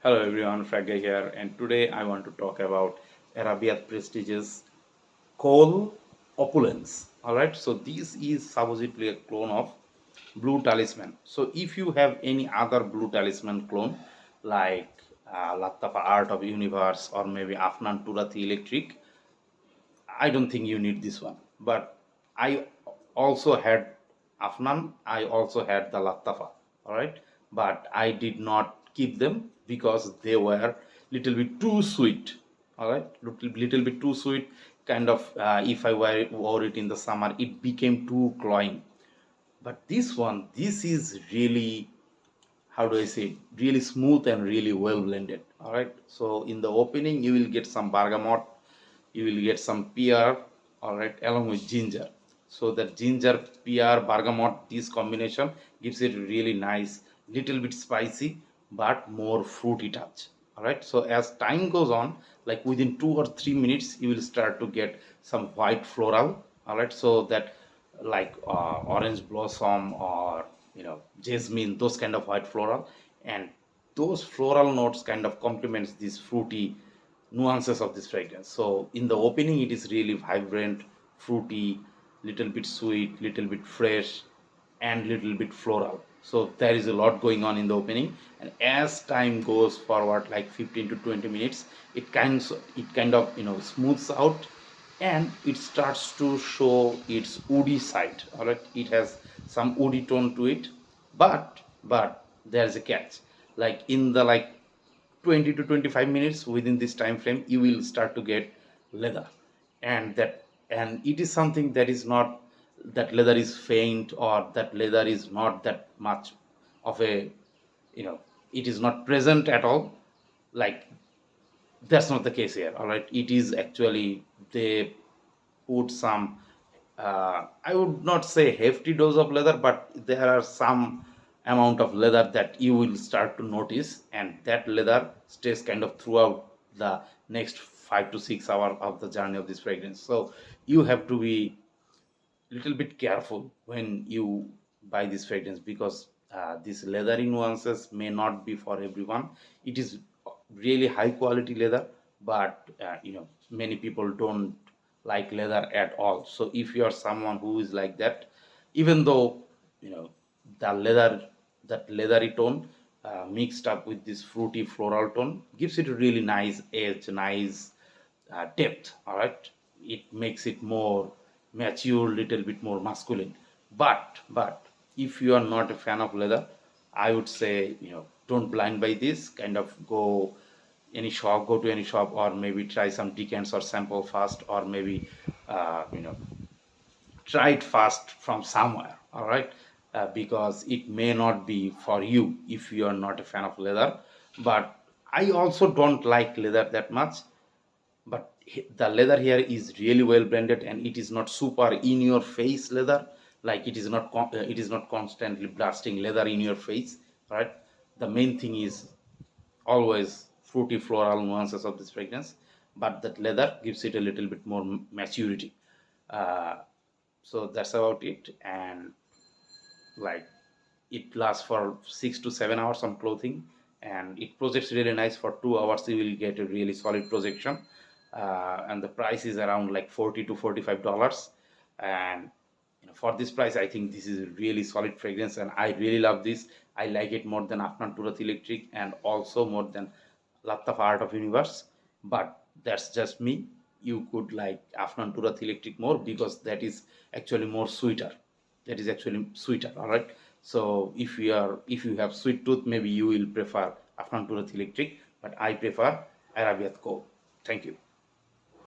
Hello everyone, Fragga here, and today I want to talk about Arabiyat prestigious Kohl Opulence. Alright, so this is supposedly a clone of Blue Talisman. So if you have any other Blue Talisman clone like Lattafa Art of Universe or maybe Afnan Turathi Electric, I don't think you need this one. But I also had Afnan, I also had the Lattafa, alright, but I did not keep them because they were little bit too sweet, alright, little bit too sweet. Kind of, if I wore it in the summer, it became too cloying. But this one, this is really, how do I say, really smooth and really well blended. All right. So in the opening, you will get some bergamot, you will get some pear, all right, along with ginger. So that ginger, pear, bergamot, this combination gives it really nice, little bit spicy, but more fruity touch. All right. So as time goes on, like within 2 or 3 minutes, you will start to get some white floral. All right. So that like orange blossom or jasmine, those kind of white floral, and those floral notes kind of complements these fruity nuances of this fragrance. So in the opening it is really vibrant, fruity, little bit sweet, little bit fresh, and little bit floral. So there is a lot going on in the opening, and as time goes forward, like 15 to 20 minutes, it kind of smooths out, and it starts to show its woody side. All right, it has some woody tone to it, but there's a catch. Like in the 20 to 25 minutes within this time frame, you will start to get leather, and it is something that is not, that leather is faint or that leather is not that much of a, it is not present at all. Like, that's not the case here. All right, it is actually, they put some, I would not say hefty dose of leather, but there are some amount of leather that you will start to notice, and that leather stays kind of throughout the next 5 to 6 hours of the journey of this fragrance. So you have to be little bit careful when you buy this fragrance, because these leathery nuances may not be for everyone. It is really high quality leather, but many people don't like leather at all. So if you are someone who is like that, even though you know the leather, that leathery tone mixed up with this fruity floral tone gives it a really nice edge, nice depth. All right, it makes it more mature, little bit more masculine. But if you are not a fan of leather, I would say, don't blind by this. Kind of go to any shop, or maybe try some decants or sample first, or maybe try it first from somewhere. All right, because it may not be for you if you are not a fan of leather. But I also don't like leather that much, but the leather here is really well blended, and it is not super in your face leather. Like, it is not constantly blasting leather in your face, right? The main thing is always fruity floral nuances of this fragrance, but that leather gives it a little bit more maturity. uh, so that's about it. And like, it lasts for 6 to 7 hours on clothing, and it projects really nice. For 2 hours you will get a really solid projection, and the price is around like $40 to $45. And for this price, I think this is a really solid fragrance, and I really love this. I like it more than Afnan Turat Electric, and also more than Lattaf Art of Universe. But that's just me. You could like Afnan Turat Electric more, because that is actually more sweeter. That is actually sweeter. All right. So if you have sweet tooth, maybe you will prefer Afnan Turat Electric, but I prefer Arabiyat Kohl. Thank you.